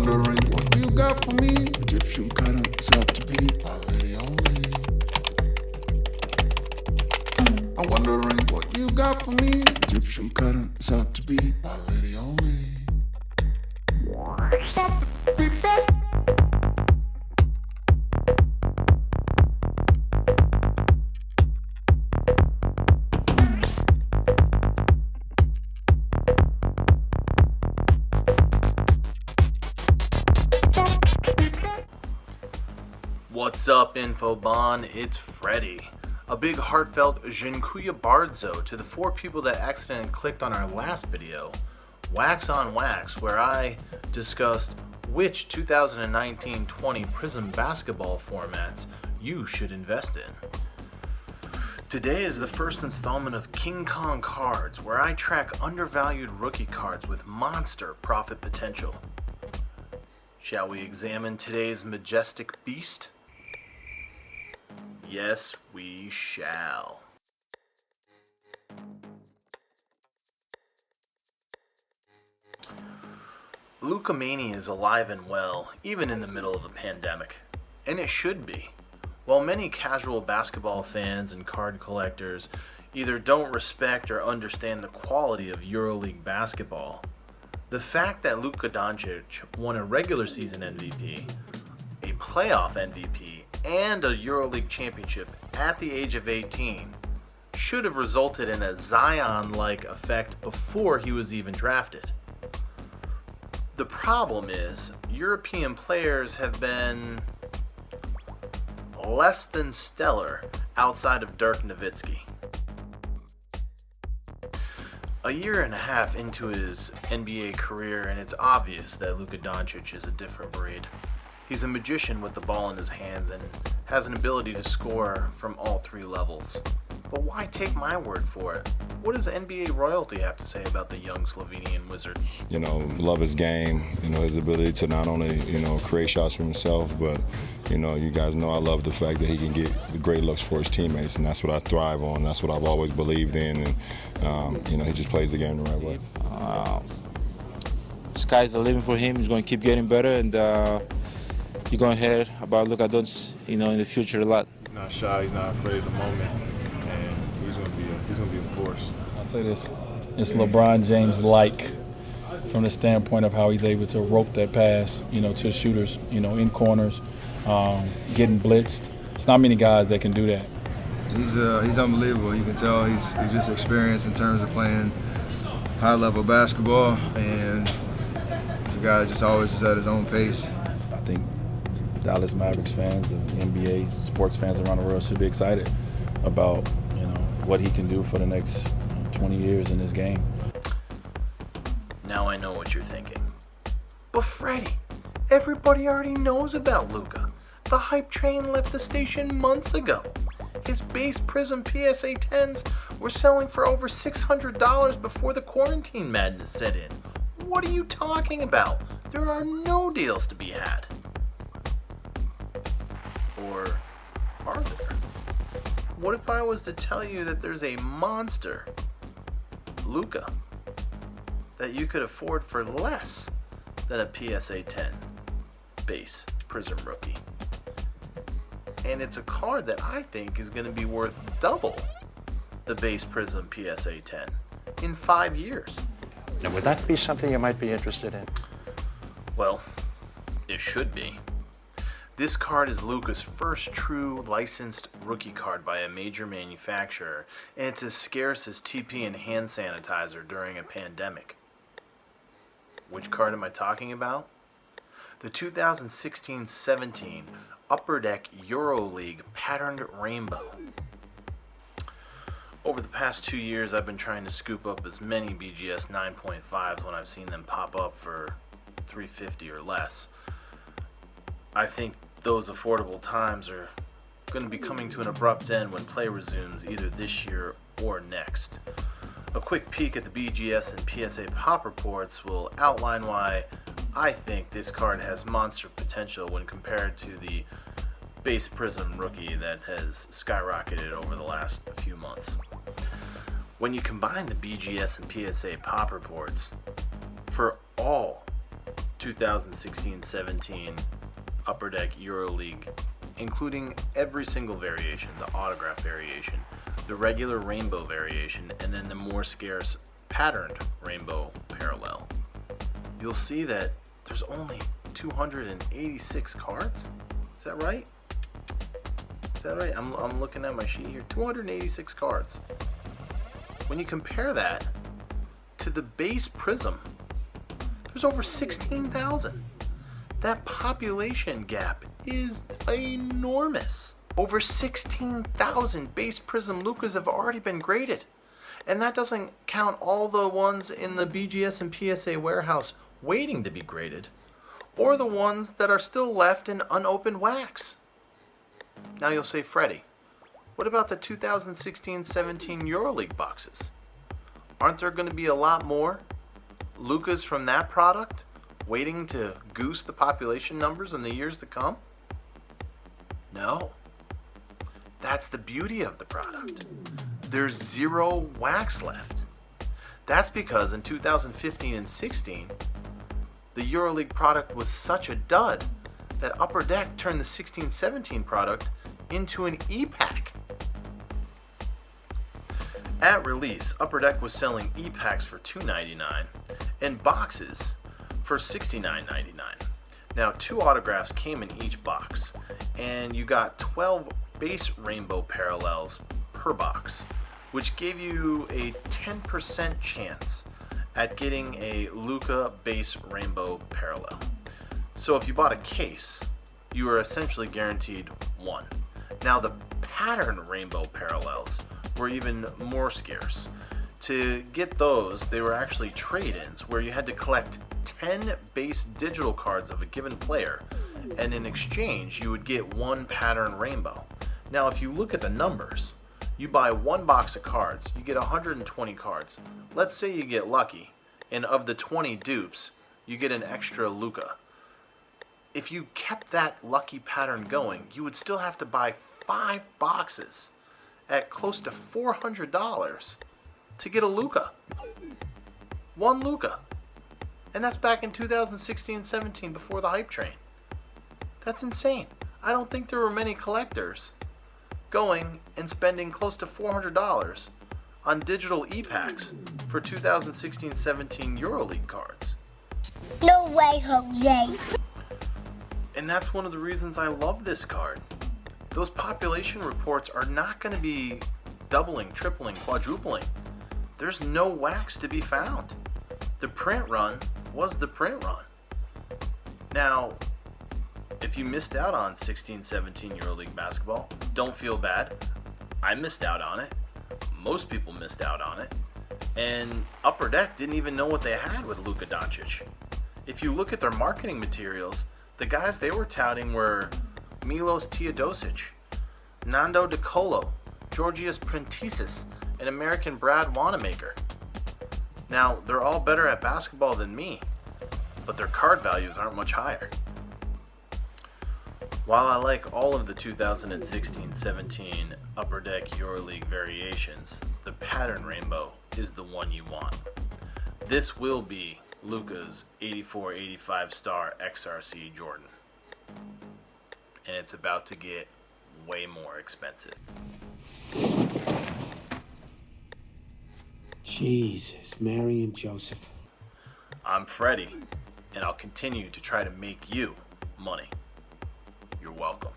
wondering what you got for me. Egyptian cut up to be my lady only. I'm wondering what you got for me. Egyptian cut up to be my lady only. What's up, Infobon? It's Freddy. A big heartfelt Dziękuję bardzo to the 4 people that accidentally clicked on our last video, Wax on Wax, where I discussed which 2019-20 Prizm basketball formats you should invest in. Today is the first installment of King Kong Cards, where I track undervalued rookie cards with monster profit potential. Shall we examine today's majestic beast? Yes, we shall. Luka Mania is alive and well, even in the middle of a pandemic. And it should be. While many casual basketball fans and card collectors either don't respect or understand the quality of EuroLeague basketball, the fact that Luka Doncic won a regular season MVP, a playoff MVP, and a EuroLeague championship at the age of 18 should have resulted in a Zion-like effect before he was even drafted. The problem is, European players have been less than stellar outside of Dirk Nowitzki. A year and a half into his NBA career, and it's obvious that Luka Doncic is a different breed. He's a magician with the ball in his hands and has an ability to score from all 3 levels. But why take my word for it? What does NBA royalty have to say about the young Slovenian wizard? Love his game, his ability to not only, create shots for himself, but, you guys know I love the fact that he can get the great looks for his teammates, and that's what I thrive on. That's what I've always believed in, and, he just plays the game the right way. Sky's the limit for him. He's going to keep getting better, and you're going to hear about Luka Doncic, in the future a lot. He's not shy. He's not afraid of the moment, and he's going to be a force. I'll say this: it's LeBron James-like from the standpoint of how he's able to rope that pass, to shooters, in corners, getting blitzed. It's not many guys that can do that. He's unbelievable. You can tell he's just experienced in terms of playing high-level basketball, and he's a guy that just always is at his own pace. I think Dallas Mavericks fans and the NBA sports fans around the world should be excited about what he can do for the next 20 years in this game. Now I know what you're thinking. But Freddy, everybody already knows about Luka. The hype train left the station months ago. His base Prizm PSA 10s were selling for over $600 before the quarantine madness set in. What are you talking about? There are no deals to be had. Or are there? What if I was to tell you that there's a monster, Luka, that you could afford for less than a PSA 10 base Prizm rookie? And it's a card that I think is going to be worth double the base Prizm PSA 10 in 5 years. Now, would that be something you might be interested in? Well, it should be. This card is Luka's first true licensed rookie card by a major manufacturer, and it's as scarce as TP and hand sanitizer during a pandemic. Which card am I talking about? The 2016-17 Upper Deck EuroLeague Patterned Rainbow. Over the past 2 years, I've been trying to scoop up as many BGS 9.5s when I've seen them pop up for $350 or less. I think those affordable times are going to be coming to an abrupt end when play resumes either this year or next. A quick peek at the BGS and PSA pop reports will outline why I think this card has monster potential when compared to the base Prizm rookie that has skyrocketed over the last few months. When you combine the BGS and PSA pop reports for all 2016-17 Upper Deck EuroLeague, including every single variation, the autograph variation, the regular rainbow variation, and then the more scarce patterned rainbow parallel, you'll see that there's only 286 cards. Is that right? Is that right? I'm looking at my sheet here. 286 cards. When you compare that to the base Prizm, there's over 16,000. That population gap is enormous. Over 16,000 base Prizm Lukas have already been graded. And that doesn't count all the ones in the BGS and PSA warehouse waiting to be graded, or the ones that are still left in unopened wax. Now you'll say, Freddy, what about the 2016-17 EuroLeague boxes? Aren't there going to be a lot more Lukas from that product waiting to goose the population numbers in the years to come? No. That's the beauty of the product. There's zero wax left. That's because in 2015 and 16, the EuroLeague product was such a dud that Upper Deck turned the 16-17 product into an E-pack. At release, Upper Deck was selling E-packs for $2.99 and boxes for $69.99. Now, 2 autographs came in each box, and you got 12 base rainbow parallels per box, which gave you a 10% chance at getting a Luka base rainbow parallel. So if you bought a case, you were essentially guaranteed 1. Now, the pattern rainbow parallels were even more scarce. To get those, they were actually trade-ins where you had to collect 10 base digital cards of a given player, and in exchange you would get 1 pattern rainbow. Now if you look at the numbers, you buy 1 box of cards, you get 120 cards. Let's say you get lucky, and of the 20 dupes, you get an extra Luka. If you kept that lucky pattern going, you would still have to buy 5 boxes at close to $400 to get a Luka. 1 Luka. And that's back in 2016-17 before the hype train. That's insane. I don't think there were many collectors going and spending close to $400 on digital E-packs for 2016-17 EuroLeague cards. No way, Jose. And that's one of the reasons I love this card. Those population reports are not going to be doubling, tripling, quadrupling. There's no wax to be found. The print run was the print run. Now, if you missed out on 16-17 EuroLeague basketball, don't feel bad. I missed out on it. Most people missed out on it. And Upper Deck didn't even know what they had with Luka Doncic. If you look at their marketing materials, the guys they were touting were Milos Teodosic, Nando De Colo, Georgios Prentisis, and American Brad Wanamaker. Now, they're all better at basketball than me, but their card values aren't much higher. While I like all of the 2016-17 Upper Deck EuroLeague variations, the pattern rainbow is the one you want. This will be Luka's 84-85 Star XRC Jordan, and it's about to get way more expensive. Jesus, Mary and Joseph. I'm Freddy, and I'll continue to try to make you money. You're welcome.